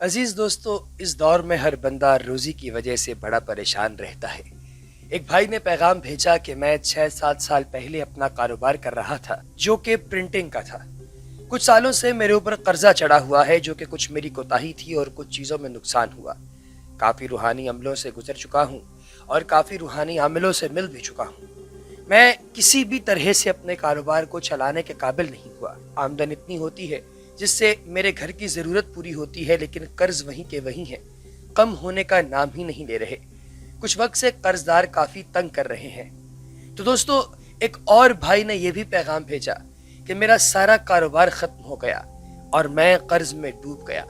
अजीज दोस्तों, इस दौर में हर बंदा रोजी की वजह से बड़ा परेशान रहता है। एक भाई ने पैगाम भेजा कि मैं 6-7 साल पहले अपना कारोबार कर रहा था जो कि प्रिंटिंग का था। कुछ सालों से मेरे ऊपर कर्जा चढ़ा हुआ है जो कि कुछ मेरी कोताही थी और कुछ चीज़ों में नुकसान हुआ। काफ़ी रूहानी अमलों से गुजर चुका हूँ और काफ़ी रूहानी अमलों से मिल भी चुका हूँ। मैं किसी भी तरह से अपने कारोबार को चलाने के काबिल नहीं हुआ। आमदन इतनी होती है जिससे मेरे घर की ज़रूरत पूरी होती है, लेकिन कर्ज वहीं के वहीं है, कम होने का नाम ही नहीं ले रहे। कुछ वक्त से कर्जदार काफ़ी तंग कर रहे हैं। तो दोस्तों, एक और भाई ने यह भी पैगाम भेजा कि मेरा सारा कारोबार ख़त्म हो गया और मैं कर्ज में डूब गया।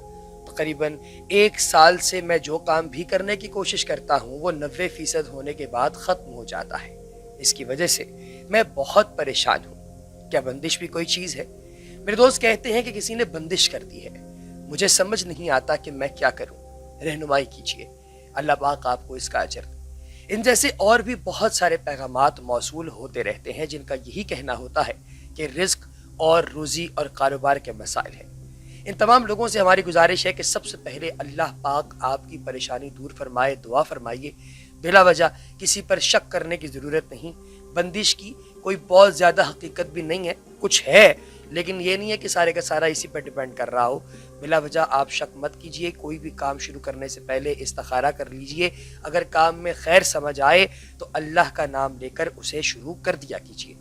तकरीबन 1 साल से मैं जो काम भी करने की कोशिश करता हूँ वो 90% होने के बाद ख़त्म हो जाता है। इसकी वजह से मैं बहुत परेशान हूँ। क्या बंदिश भी कोई चीज़ है? मेरे दोस्त कहते हैं कि किसी ने बंदिश कर दी है। मुझे समझ नहीं आता कि मैं क्या करूं। रहनुमाई कीजिए, अल्लाह पाक आपको इसका अजर दे। इन जैसे और भी बहुत सारे पैगामात मौसूल होते रहते हैं जिनका यही कहना होता है कि रिज्क और रोजी और कारोबार के मसाइल हैं। इन तमाम लोगों से हमारी गुजारिश है कि सबसे पहले अल्लाह पाक आपकी परेशानी दूर फरमाए, दुआ फरमाइए। बिला वजह किसी पर शक करने की ज़रूरत नहीं। बंदिश की कोई बहुत ज़्यादा हकीकत भी नहीं है, कुछ है, लेकिन ये नहीं है कि सारे का सारा इसी पर डिपेंड कर रहा हो। बिला वजह आप शक मत कीजिए। कोई भी काम शुरू करने से पहले इस्तिखारा कर लीजिए। अगर काम में खैर समझ आए तो अल्लाह का नाम लेकर उसे शुरू कर दिया कीजिए।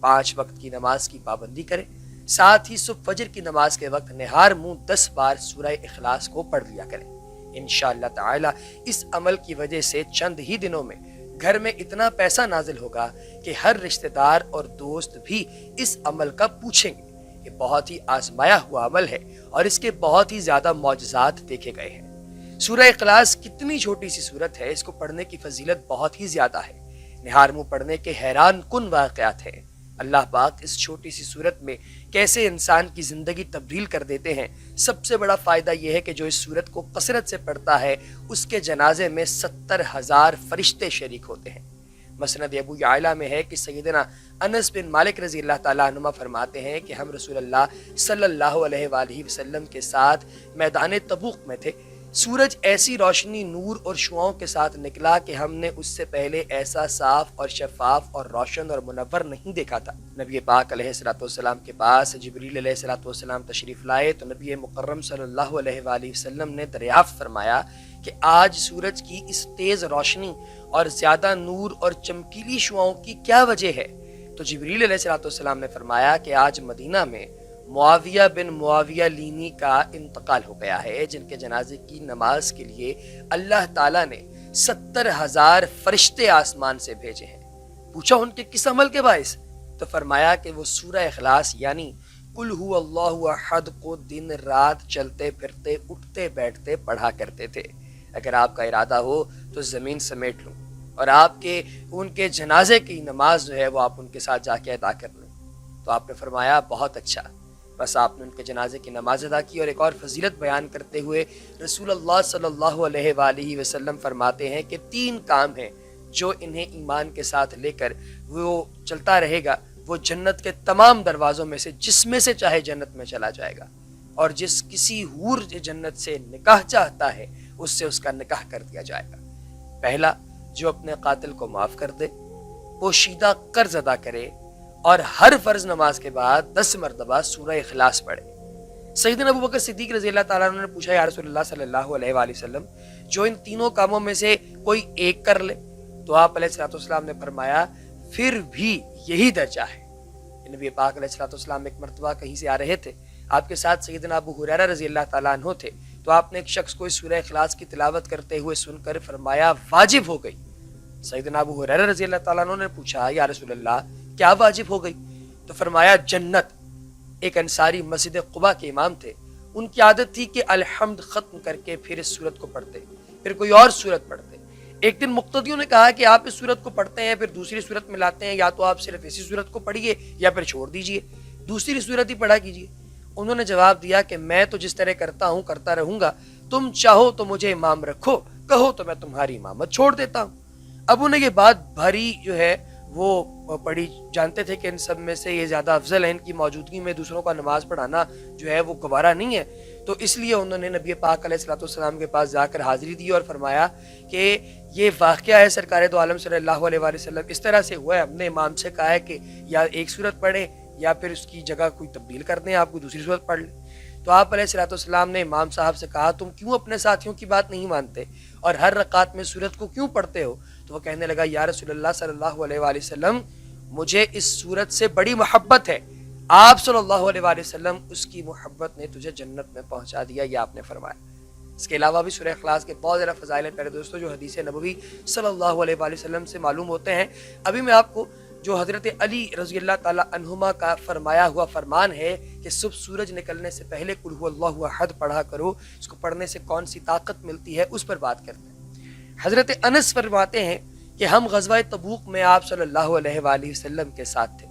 5 वक्त की नमाज की पाबंदी करें। साथ ही सुबह फजर की नमाज के वक्त निहार मुंह 10 बार सूरह इखलास को पढ़ लिया करें। इंशाअल्लाह ताला इस अमल की वजह से चंद ही दिनों में घर में इतना पैसा नाजिल होगा कि हर रिश्तेदार और दोस्त भी इस अमल का पूछेंगे। ये बहुत ही आजमाया हुआ अमल है और इसके बहुत ही ज्यादा मौजज़ात देखे गए हैं। सूरह इखलास कितनी छोटी सी सूरत है, इसको पढ़ने की फजीलत बहुत ही ज्यादा है। निहार मुंह पढ़ने के हैरान कुन वाक़यात हैं। अल्लाह पाक इस छोटी सी सूरत में कैसे इंसान की जिंदगी तब्दील कर देते हैं। सबसे बड़ा फायदा यह है कि जो इस सूरत को कसरत से पढ़ता है उसके जनाजे में 70,000 फरिश्ते शरीक होते हैं। मसनद अबू याला में है कि सैयदना अनस बिन मालिक रजी अल्लाह ताला अन्हुमा फरमाते हैं कि हम रसूलुल्लाह सल्लल्लाहु अलैहि वसल्लम के साथ मैदान तबूक में थे। सूरज ऐसी रोशनी, नूर और शुआओं के साथ निकला कि हमने उससे पहले ऐसा साफ और शफाफ और रोशन और मुनव्वर नहीं देखा था। नबी पाक अलैहिस्सलाम के पास जिब्रील अलैहिस्सलाम तशरीफ लाए तो नबी मुकर्रम सल्लल्लाहु अलैहि वसल्लम ने दरियाफ्त फरमाया कि आज सूरज की इस तेज रोशनी और ज्यादा नूर और चमकीली शुआओं की क्या वजह है? तो जिब्रील अलैहिस्सलाम ने फरमाया कि आज मदीना में मुआविया बिन मुआविया लीनी का इंतकाल हो गया है, जिनके जनाजे की नमाज के लिए अल्लाह ताला ने 70,000 फरिश्ते आसमान से भेजे हैं। पूछा उनके किस अमल के बाइस? तो फरमाया कि वो सूरह इखलास यानी कुल हु अल्लाहु अहद को दिन रात चलते फिरते उठते बैठते पढ़ा करते थे। अगर आपका इरादा हो तो ज़मीन समेट लूँ और आपके उनके जनाजे की नमाज जो है वो आप उनके साथ जाके अदा कर लें। तो आपने फरमाया बहुत अच्छा। बस आपने उनके जनाजे की नमाज अदा की। और एक और फजीलत बयान करते हुए रसूलुल्लाह सल्लल्लाहु अलैहि वसल्लम फरमाते हैं कि 3 काम हैं जो इन्हें ईमान के साथ लेकर वो चलता रहेगा, वो जन्नत के तमाम दरवाज़ों में से जिसमें से चाहे जन्नत में चला जाएगा। और जिस किसी हूर जन्नत से निकाह चाहता है उससे उसका निकाह कर दिया जाएगा। पहला, जो अपने कातिल को माफ़ कर दे, पोशीदा कर्ज अदा करे और हर फर्ज नमाज के बाद 10 मरतबा सूरह इखलास पढ़े। सैयदना अबू बकर सिद्दीक रज़ी अल्लाह ताला अन्हु ने पूछा, या रसूलल्लाह सल्लल्लाहु अलैहि वसल्लम, जो इन तीनों कामों में से कोई एक कर ले? तो आप अलैहिस्सलाम ने फरमाया, फिर भी यही दर्जा है। नबी पाक अलैहिस्सलाम एक मरतबा कहीं से आ रहे थे, आपके साथ सैयदना अबू हुरैरा रज़ी अल्लाह ताला अन्हु थे। तो आपने एक शख्स को इस सूरह इखलास की तिलावत करते हुए सुनकर फरमाया, वाजिब हो गई। सैयदना अबू हुरैरा रज़ी अल्लाह ताला अन्हु ने पूछा, या रसूलल्लाह, क्या वाजिब हो गई? तो फरमाया, जन्नत। एक अंसारी मस्जिद कुबा के इमाम थे, उनकी आदत थी कि अलहम्द खत्म करके फिर इस सूरत को पढ़ते, फिर कोई और सूरत पढ़ते। एक दिन मुक्तदियों ने कहा कि आप इस सूरत को पढ़ते हैं फिर दूसरी सूरत में लाते हैं, या तो आप सिर्फ इसी सूरत को पढ़िए या फिर छोड़ दीजिए, दूसरी सूरत ही पढ़ा कीजिए। उन्होंने जवाब दिया कि मैं तो जिस तरह करता हूँ करता रहूंगा, तुम चाहो तो मुझे इमाम रखो, कहो तो मैं तुम्हारी इमामत छोड़ देता हूँ। अब उन्हें ये बात भारी जो है वो पढ़ी, जानते थे कि इन सब में से ये ज़्यादा अफजल है, इनकी मौजूदगी में दूसरों का नमाज पढ़ाना जो है वो गवारा नहीं है। تو اس لیے انہوں نے نبی پاک علیہ السلام کے پاس جا کر حاضری دی اور فرمایا کہ یہ واقعہ ہے سرکار دو عالم صلی اللہ علیہ وآلہ وسلم اس طرح سے ہوا ہے. ہم نے امام سے کہا ہے کہ یا ایک صورت پڑھیں یا پھر اس کی جگہ کوئی تبدیل کر دیں, آپ کوئی دوسری صورت پڑھ لیں. تو آپ علیہ السلام نے امام صاحب سے کہا تم کیوں اپنے ساتھیوں کی بات نہیں مانتے اور ہر رکعت میں صورت کو کیوں پڑھتے ہو؟ تو وہ کہنے لگا یا رسول اللہ صلی اللہ علیہ وآلہ وسلم مجھے اس صورت سے بڑی محبت ہے. آپ صلی اللہ علیہ وآلہ وسلم اس کی محبت نے تجھے جنت میں پہنچا دیا, یہ آپ نے فرمایا. اس کے علاوہ بھی سورہ اخلاص کے بہت زیادہ فضائل ہیں پیارے دوستوں جو حدیث نبوی صلی اللہ علیہ وآلہ وسلم سے معلوم ہوتے ہیں. ابھی میں آپ کو جو حضرت علی رضی اللہ تعالی عنہما کا فرمایا ہوا فرمان ہے کہ صبح سورج نکلنے سے پہلے قل هو اللہ احد پڑھا کرو, اس کو پڑھنے سے کون سی طاقت ملتی ہے, اس پر بات کرتے ہیں. حضرت انس فرماتے ہیں کہ ہم غزوہ تبوک میں آپ صلی اللہ علیہ وآلہ وسلم کے ساتھ تھے.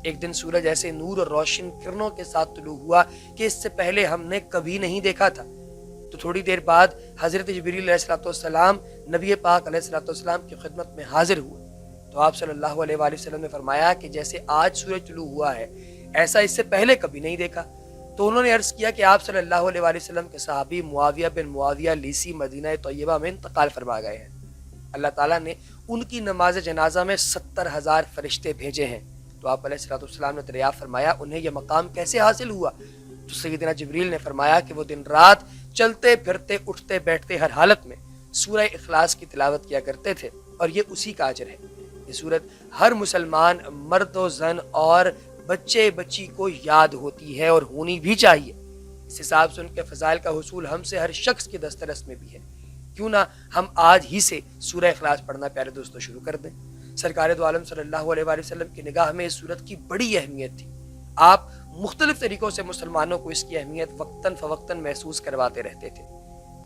ایک دن سورج ایسے نور اور روشن کرنوں کے ساتھ طلوع ہوا کہ اس سے پہلے ہم نے کبھی نہیں دیکھا تھا. تو تھوڑی دیر بعد حضرت جبریل علیہ السلام نبی پاک علیہ السلام کی خدمت میں حاضر ہوئے. تو آپ صلی اللہ علیہ وآلہ وسلم نے فرمایا کہ جیسے آج سورج طلوع ہوا ہے ایسا اس سے پہلے کبھی نہیں دیکھا. تو انہوں نے عرض کیا کہ آپ صلی اللہ علیہ وآلہ وسلم کے صحابی معاویہ بن معاویہ لیسی مدینہ طیبہ میں انتقال فرما گئے ہیں. اللہ تعالیٰ نے ان کی نماز جنازہ میں 70,000 فرشتے بھیجے ہیں. تو آپ علیہ السلام نے دریافت فرمایا انہیں یہ مقام کیسے حاصل ہوا؟ تو سیدنا جبریل نے فرمایا کہ وہ دن رات چلتے پھرتے اٹھتے بیٹھتے ہر حالت میں سورہ اخلاص کی تلاوت کیا کرتے تھے اور یہ اسی کا اجر ہے. یہ سورت ہر مسلمان مرد و زن اور بچے بچی کو یاد ہوتی ہے اور ہونی بھی چاہیے. اس حساب سے ان کے فضائل کا حصول ہم سے ہر شخص کے دسترس میں بھی ہے. کیوں نہ ہم آج ہی سے سورہ اخلاص پڑھنا پیارے دوستوں شروع کر دیں. سرکار دو عالم صلی اللہ علیہ وآلہ وسلم کی نگاہ میں اس سورت کی بڑی اہمیت تھی. آپ مختلف طریقوں سے مسلمانوں کو اس کی اہمیت وقتاً فوقتاً محسوس کرواتے رہتے تھے.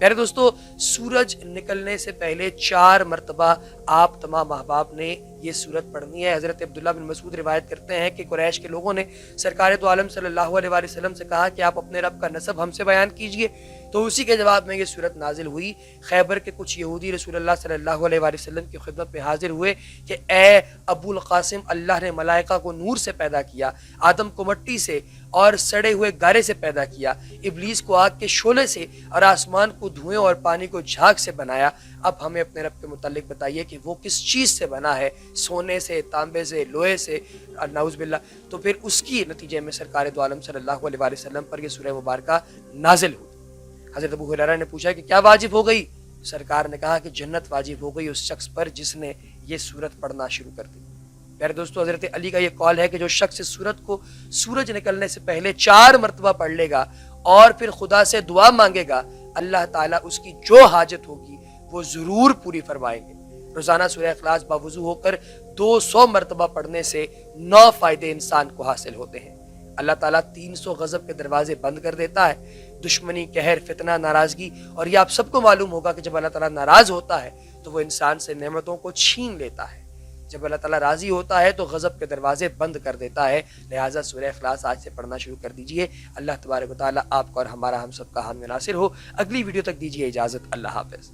پیارے دوستو سورج نکلنے سے پہلے 4 مرتبہ آپ تمام احباب نے یہ سورت پڑھنی ہے. حضرت عبداللہ بن مسعود روایت کرتے ہیں کہ قریش کے لوگوں نے سرکار دو عالم صلی اللہ علیہ وآلہ وسلم سے کہا کہ آپ اپنے رب کا نسب ہم سے بیان کیجئے. تو اسی کے جواب میں یہ سورت نازل ہوئی. خیبر کے کچھ یہودی رسول اللہ صلی اللہ علیہ وآلہ وسلم کی خدمت میں حاضر ہوئے کہ اے ابو القاسم, اللہ نے ملائکہ کو نور سے پیدا کیا, آدم کو مٹی سے اور سڑے ہوئے گارے سے پیدا کیا, ابلیس کو آگ کے شعلے سے اور آسمان کو دھوئیں اور پانی کو جھاگ سے بنایا. اب ہمیں اپنے رب کے متعلق بتائیے کہ وہ کس چیز سے بنا ہے, سونے سے, تانبے سے, لوہے سے, نعوذ باللہ. تو پھر اس کی نتیجے میں سرکار دو عالم صلی اللہ علیہ وآلہ وسلم پر یہ سورہ مبارکہ نازل ہوئی. حضرت ابو ہریرہ نے پوچھا کہ کیا واجب ہو گئی؟ سرکار نے کہا کہ جنت واجب ہو گئی اس شخص پر جس نے یہ سورت پڑھنا شروع کر دی. پیارے دوستو حضرت علی کا یہ قول ہے کہ جو شخص اس سورت کو سورج نکلنے سے پہلے 4 مرتبہ پڑھ لے گا اور پھر خدا سے دعا مانگے گا, اللہ تعالیٰ اس کی جو حاجت ہوگی وہ ضرور پوری فرمائیں گے. روزانہ سورہ اخلاص باوضو ہو کر 200 مرتبہ پڑھنے سے 9 فائدے انسان کو حاصل ہوتے ہیں. اللہ تعالیٰ 300 غضب کے دروازے بند کر دیتا ہے. دشمنی, قہر, فتنہ, ناراضگی, اور یہ آپ سب کو معلوم ہوگا کہ جب اللہ تعالیٰ ناراض ہوتا ہے تو وہ انسان سے نعمتوں کو چھین لیتا ہے. جب اللہ تعالیٰ راضی ہوتا ہے تو غضب کے دروازے بند کر دیتا ہے. لہٰذا سورہ اخلاص آج سے پڑھنا شروع کر دیجئے. اللہ تبارک و تعالیٰ آپ کا اور ہمارا ہم سب کا حامی ناصر ہو. اگلی ویڈیو تک دیجئے اجازت. اللہ حافظ.